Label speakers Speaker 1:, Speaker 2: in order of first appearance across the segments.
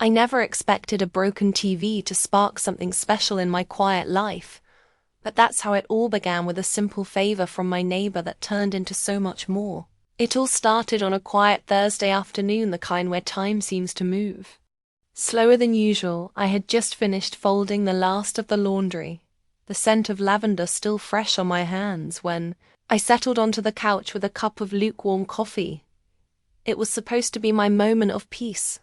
Speaker 1: I never expected a broken TV to spark something special in my quiet life, but that's how it all began, with a simple favor from my neighbor that turned into so much more. It all started on a quiet Thursday afternoon, the kind where time seems to move slower than usual. I had just finished folding the last of the laundry, the scent of lavender still fresh on my hands, when I settled onto the couch with a cup of lukewarm coffee. It was supposed to be my moment of peace.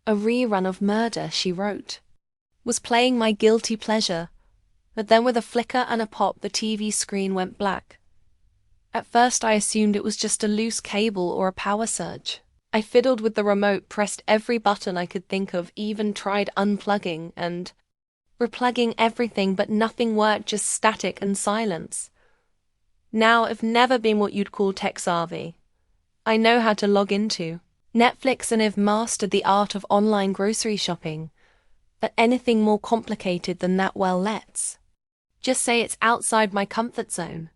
Speaker 1: A rerun of Murder, She Wrote was playing, my guilty pleasure, but then with a flicker and a pop the TV screen went black. At first I assumed it was just a loose cable or a power surge. I fiddled with the remote, pressed every button I could think of, even tried unplugging and replugging everything, but nothing worked, just static and silence. Now, I've never been what you'd call tech-savvy. I know how to log into Netflix and have mastered the art of online grocery shopping, but anything more complicated than that, well, let's just say it's outside my comfort zone.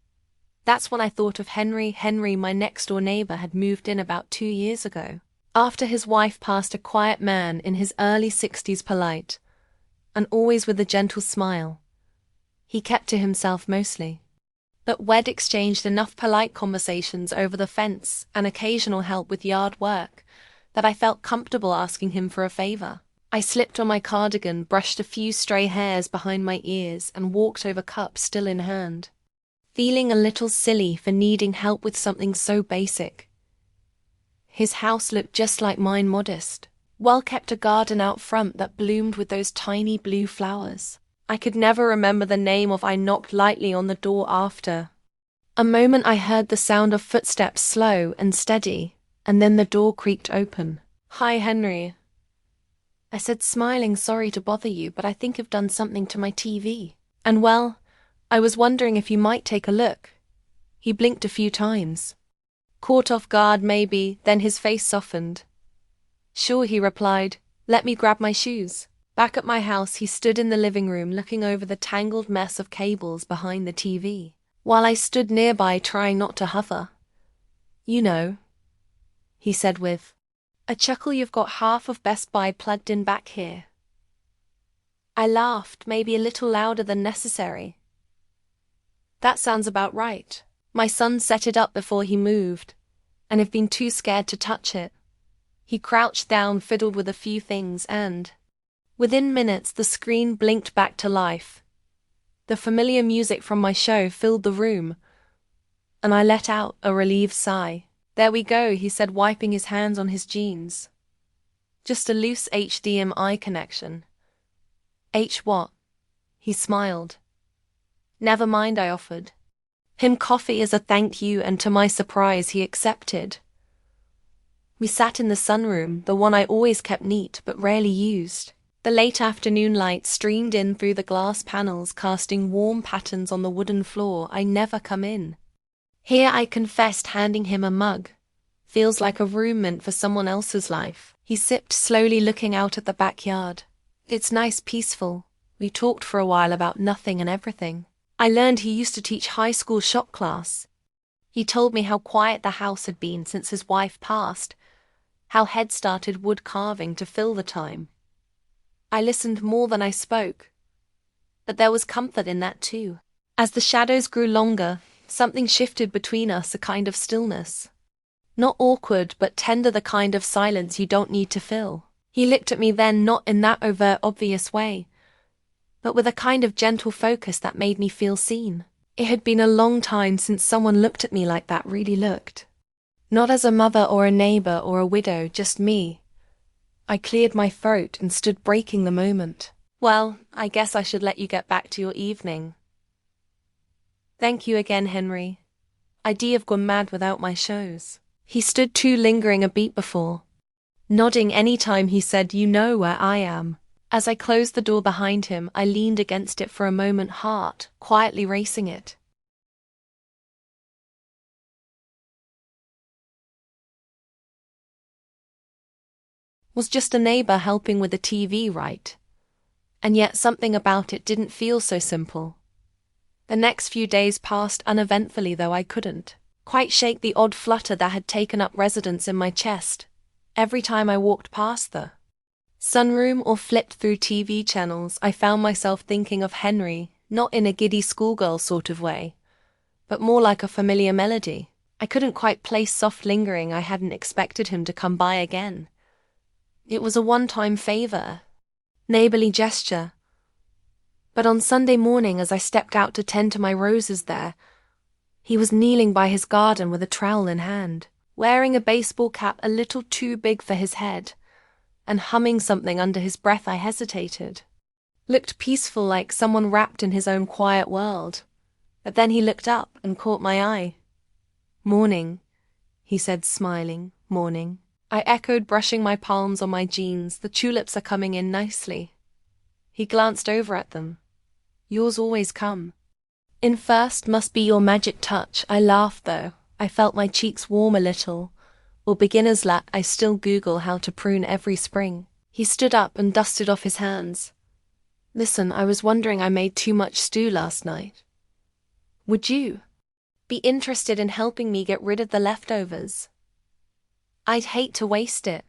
Speaker 1: That's when I thought of Henry. Henry, my next-door neighbor, had moved in about 2 years ago. After his wife passed, a quiet man in his early 60s, polite, and always with a gentle smile. He kept to himself mostly, but we'd exchanged enough polite conversations over the fence and occasional help with yard work that I felt comfortable asking him for a favor. I slipped on my cardigan, brushed a few stray hairs behind my ears, and walked over, cup still in hand, feeling a little silly for needing help with something so basic. His house looked just like mine, modest, well-kept, a garden out front that bloomed with those tiny blue flowers I could never remember the name of. I knocked lightly on the door. After a moment I heard the sound of footsteps, slow and steady, and then the door creaked open. "Hi, Henry," I said, smiling. "Sorry to bother you, but I think I've done something to my TV. And well, I was wondering if you might take a look." He blinked a few times, caught off guard maybe, then his face softened. "Sure," he replied. "Let me grab my shoes." Back at my house, he stood in the living room looking over the tangled mess of cables behind the TV, while I stood nearby trying not to hover. "You know," he said with a chuckle, "you've got half of Best Buy plugged in back here." I laughed, maybe a little louder than necessary. "That sounds about right. My son set it up before he moved, and I've been too scared to touch it." He crouched down, fiddled with a few things, and within minutes the screen blinked back to life. The familiar music from my show filled the room, and I let out a relieved sigh. "There we go," he said, wiping his hands on his jeans. "Just a loose HDMI connection." "H what?" He smiled. "Never mind," I offered him coffee as a thank you, and to my surprise he accepted. We sat in the sunroom, the one I always kept neat but rarely used. The late afternoon light streamed in through the glass panels, casting warm patterns on the wooden floor. "I never come in here," I confessed, handing him a mug. "Feels like a room meant for someone else's life." He sipped slowly, looking out at the backyard. "It's nice, peaceful." We talked for a while about nothing and everything. I learned he used to teach high school shop class. He told me how quiet the house had been since his wife passed, how he'd started wood carving to fill the time. I listened more than I spoke, but there was comfort in that too. As the shadows grew longer, something shifted between us, a kind of stillness. Not awkward, but tender, the kind of silence you don't need to fill. He looked at me then, not in that overt, obvious way, but with a kind of gentle focus that made me feel seen. It had been a long time since someone looked at me like that, really looked. Not as a mother or a neighbor or a widow, just me. I cleared my throat and stood breaking the moment. "Well, I guess I should let you get back to your evening." "Thank you again, Henry. I'd have gone mad without my shows." He stood too, lingering a beat before nodding any time he said, "You know where I am." As I closed the door behind him, I leaned against it for a moment, heart quietly racing. It was just a neighbor helping with the TV, right? And yet something about it didn't feel so simple. The next few days passed uneventfully, though I couldn't quite shake the odd flutter that had taken up residence in my chest every time I walked past the sunroom or flipped through TV channels, I found myself thinking of Henry, not in a giddy schoolgirl sort of way, but more like a familiar melody. I couldn't quite place soft lingering. I hadn't expected him to come by again. It was a one-time favor, neighborly gesture. But on Sunday morning, as I stepped out to tend to my roses there, he was kneeling by his garden with a trowel in hand, wearing a baseball cap a little too big for his head, and humming something under his breath. I hesitated. Looked peaceful, like someone wrapped in his own quiet world. But then he looked up and caught my eye. "Morning," he said, smiling. "Morning." I echoed, brushing my palms on my jeans. "The tulips are coming in nicely." He glanced over at them. "Yours always come." "In first must be your magic touch." I laughed, though. I felt my cheeks warm a little. Or beginner's luck, I still Google how to prune every spring. He stood up and dusted off his hands. "Listen, I was wondering, I made too much stew last night. Would you be interested in helping me get rid of the leftovers? I'd hate to waste it."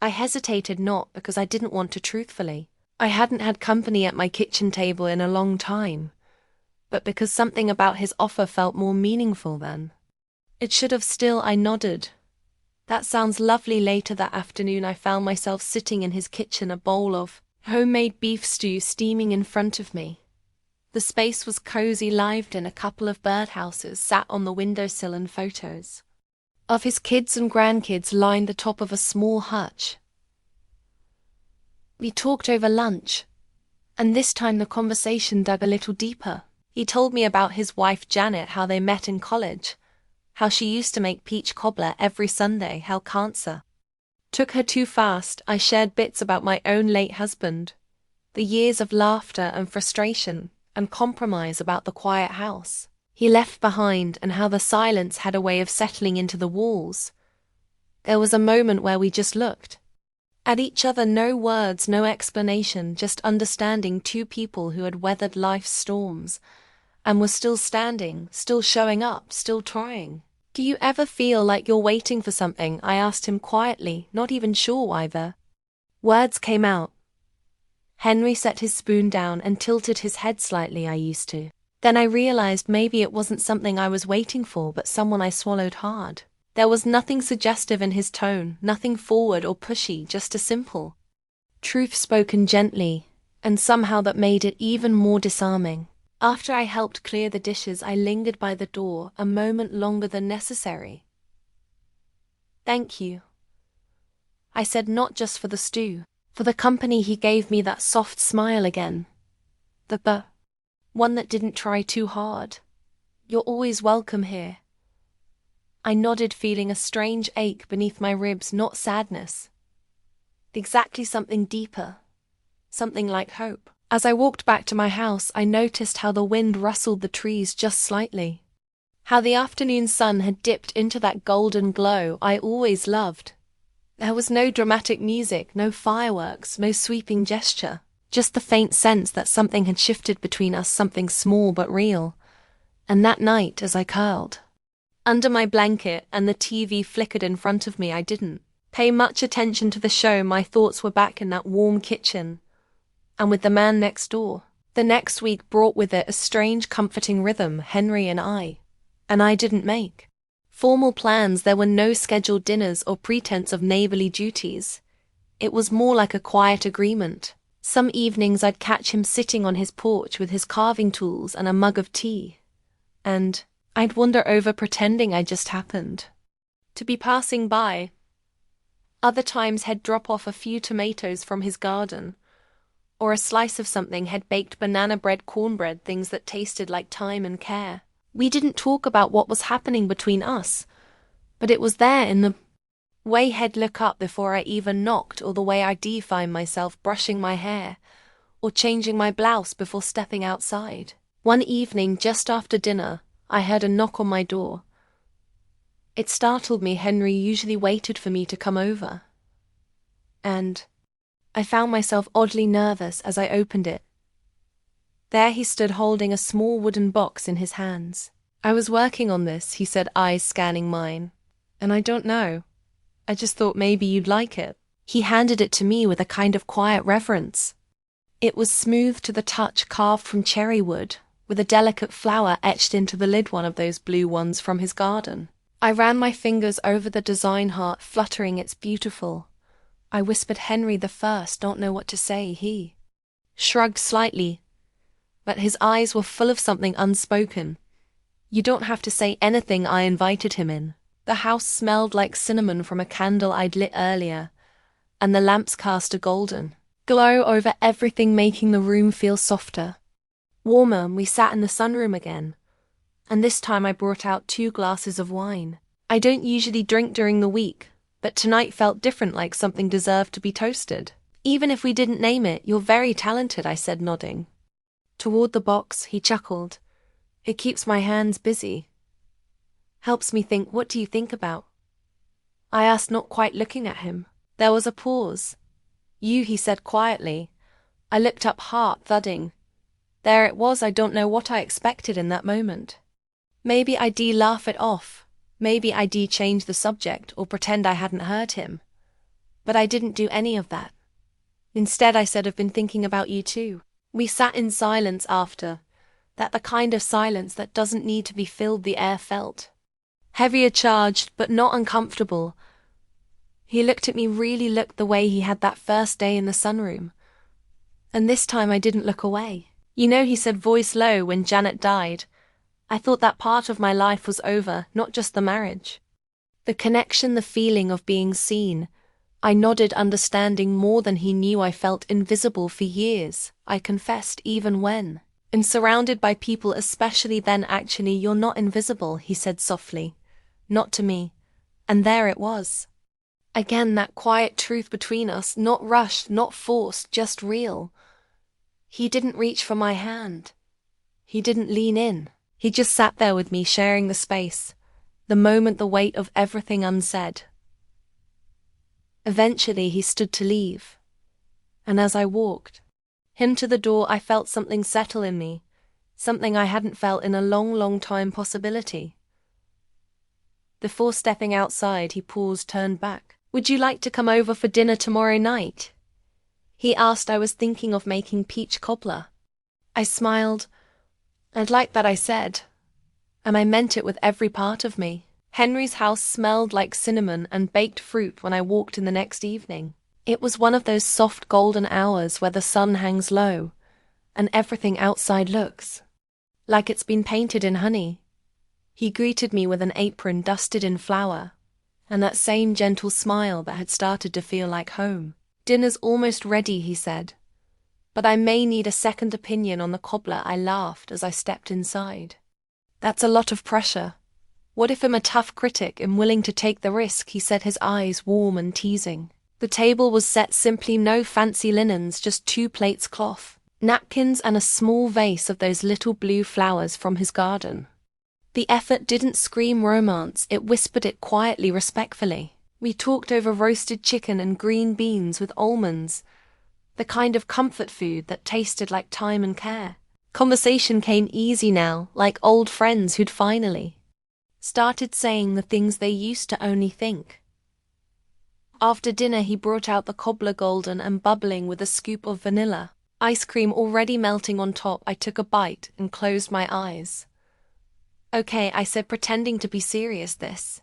Speaker 1: I hesitated, not because I didn't want to truthfully. I hadn't had company at my kitchen table in a long time, but because something about his offer felt more meaningful than it should have. Still, I nodded. "That sounds lovely." Later that afternoon, I found myself sitting in his kitchen, a bowl of homemade beef stew steaming in front of me. The space was cozy, lived in. A couple of birdhouses sat on the windowsill, and photos of his kids and grandkids lined the top of a small hutch. We talked over lunch, and this time the conversation dug a little deeper. He told me about his wife Janet, how they met in college, how she used to make peach cobbler every Sunday, how cancer took her too fast. I shared bits about my own late husband, the years of laughter and frustration and compromise about the quiet house he left behind, and how the silence had a way of settling into the walls. There was a moment where we just looked at each other, no words, no explanation, just understanding. Two people who had weathered life's storms and were still standing, still showing up, still trying. "Do you ever feel like you're waiting for something?" I asked him quietly, not even sure why the words came out. Henry set his spoon down and tilted his head slightly. "I used to." Then I realized maybe it wasn't something I was waiting for, but someone I swallowed hard. There was nothing suggestive in his tone, nothing forward or pushy, just a simple truth spoken gently, and somehow that made it even more disarming. After I helped clear the dishes, I lingered by the door, a moment longer than necessary. "Thank you," I said, not just for the stew, for the company he gave me. That soft smile again. The one that didn't try too hard. "You're always welcome here." I nodded, feeling a strange ache beneath my ribs, not sadness. Exactly, something deeper. Something like hope. As I walked back to my house, I noticed how the wind rustled the trees just slightly. How the afternoon sun had dipped into that golden glow I always loved. There was no dramatic music, no fireworks, no sweeping gesture. Just the faint sense that something had shifted between us, something small but real. And that night, as I curled under my blanket and the TV flickered in front of me, I didn't pay much attention to the show. My thoughts were back in that warm kitchen and with the man next door. The next week brought with it a strange, comforting rhythm. Henry and I didn't make formal plans. There were no scheduled dinners or pretense of neighborly duties. It was more like a quiet agreement. Some evenings I'd catch him sitting on his porch with his carving tools and a mug of tea, and I'd wander over pretending I just happened to be passing by. Other times he'd drop off a few tomatoes from his garden, or a slice of something, had baked banana bread, cornbread, things that tasted like time and care. We didn't talk about what was happening between us, but it was there in the way he'd look up before I even knocked, or the way I'd find myself brushing my hair or changing my blouse before stepping outside. One evening, just after dinner, I heard a knock on my door. It startled me. Henry usually waited for me to come over, and I found myself oddly nervous as I opened it. There he stood, holding a small wooden box in his hands. "I was working on this," he said, eyes scanning mine, "and I don't know. I just thought maybe you'd like it." He handed it to me with a kind of quiet reverence. It was smooth to the touch, carved from cherry wood, with a delicate flower etched into the lid, one of those blue ones from his garden. I ran my fingers over the design, heart fluttering. It's beautiful. I whispered. Henry the First, don't know what to say. He shrugged slightly, but his eyes were full of something unspoken. You don't have to say anything, I invited him in. The house smelled like cinnamon from a candle I'd lit earlier, and the lamps cast a golden glow over everything, making the room feel softer, warmer. And we sat in the sunroom again, and this time I brought out 2 glasses of wine. I don't usually drink during the week, but tonight felt different, like something deserved to be toasted. Even if we didn't name it. You're very talented, I said, nodding toward the box. He chuckled. It keeps my hands busy. Helps me think. What do you think about? I asked, not quite looking at him. There was a pause. You, he said quietly. I looked up, heart thudding. There it was. I don't know what I expected in that moment. Maybe I'd laugh it off. Maybe I'd change the subject or pretend I hadn't heard him. But I didn't do any of that. Instead, I said, I've been thinking about you too. We sat in silence after that, the kind of silence that doesn't need to be filled. The air felt heavier, charged, but not uncomfortable. He looked at me, really looked the way he had that first day in the sunroom. And this time I didn't look away. You know, he said, voice low, when Janet died, I thought that part of my life was over, not just the marriage. The connection, the feeling of being seen. I nodded, understanding more than he knew. I felt invisible for years, I confessed, even when and surrounded by people, especially then. Actually, you're not invisible, he said softly. Not to me. And there it was. Again, that quiet truth between us, not rushed, not forced, just real. He didn't reach for my hand. He didn't lean in. He just sat there with me, sharing the space, the moment, the weight of everything unsaid. Eventually, he stood to leave. And as I walked him to the door, I felt something settle in me, something I hadn't felt in a long, long time. Possibility. Before stepping outside, he paused, turned back. Would you like to come over for dinner tomorrow night? He asked. I was thinking of making peach cobbler. I smiled. I'd like that, I said, and I meant it with every part of me. Henry's house smelled like cinnamon and baked fruit when I walked in the next evening. It was one of those soft golden hours where the sun hangs low and everything outside looks like it's been painted in honey. He greeted me with an apron dusted in flour and that same gentle smile that had started to feel like home. Dinner's almost ready, he said, but I may need a second opinion on the cobbler. I laughed as I stepped inside. That's a lot of pressure. What if I'm a tough critic and willing to take the risk, he said, his eyes warm and teasing. The table was set simply, no fancy linens, just 2 plates cloth, napkins and a small vase of those little blue flowers from his garden. The effort didn't scream romance, it whispered it quietly, respectfully. We talked over roasted chicken and green beans with almonds, the kind of comfort food that tasted like time and care. Conversation came easy now, like old friends who'd finally started saying the things they used to only think. After dinner, he brought out the cobbler, golden and bubbling with a scoop of vanilla ice cream already melting on top. I took a bite and closed my eyes. Okay, I said, pretending to be serious. This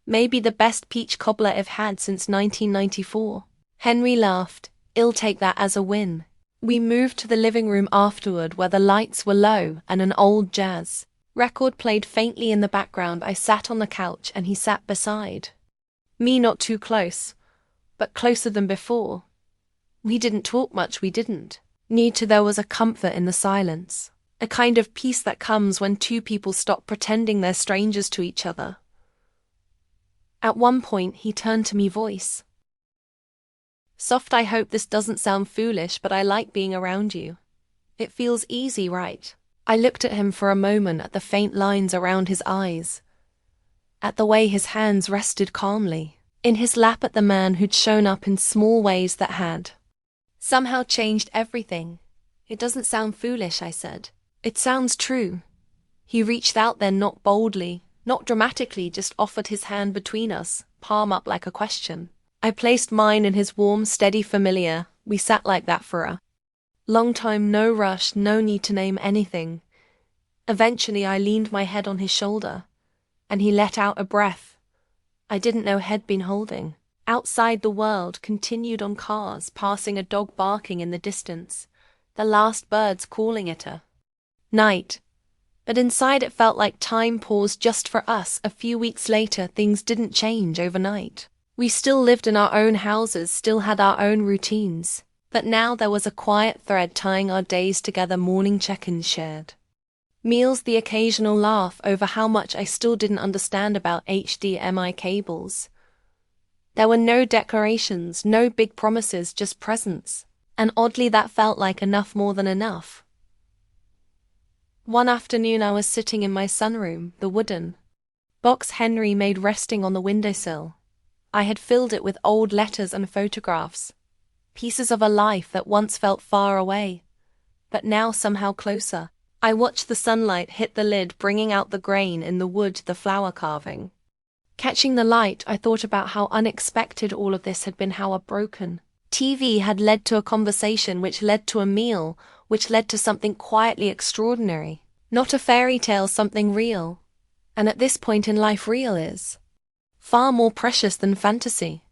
Speaker 1: may be the best peach cobbler I've had since 1994. Henry laughed. I'll take that as a win. We moved to the living room afterward, where the lights were low and an old jazz record played faintly in the background. I sat on the couch and he sat beside me, not too close, but closer than before. We didn't talk much, we didn't need to. There was a comfort in the silence, a kind of peace that comes when 2 people stop pretending they're strangers to each other. At one point, he turned to me, voice soft. I hope this doesn't sound foolish, but I like being around you. It feels easy, right? I looked at him for a moment, at the faint lines around his eyes, at the way his hands rested calmly in his lap, at the man who'd shown up in small ways that had somehow changed everything. It doesn't sound foolish, I said. It sounds true. He reached out then, not boldly, not dramatically, just offered his hand between us, palm up like a question. I placed mine in his warm, steady familiar. We sat like that for a long time, no rush, no need to name anything. Eventually I leaned my head on his shoulder, and he let out a breath I didn't know he'd been holding. Outside the world continued on cars, passing a dog barking in the distance, the last birds calling it a night. But inside it felt like time paused just for us. A few weeks later, things didn't change overnight. We still lived in our own houses, still had our own routines. But now there was a quiet thread tying our days together, morning check-ins shared. Meals, the occasional laugh over how much I still didn't understand about HDMI cables. There were no declarations, no big promises, just presence. And oddly that felt like enough, more than enough. One afternoon I was sitting in my sunroom, the wooden box Henry made resting on the windowsill. I had filled it with old letters and photographs, pieces of a life that once felt far away, but now somehow closer. I watched the sunlight hit the lid, bringing out the grain in the wood, the flower carving. Catching the light, I thought about how unexpected all of this had been, how a broken TV had led to a conversation, which led to a meal, which led to something quietly extraordinary. Not a fairy tale, something real. And at this point in life, real is far more precious than fantasy.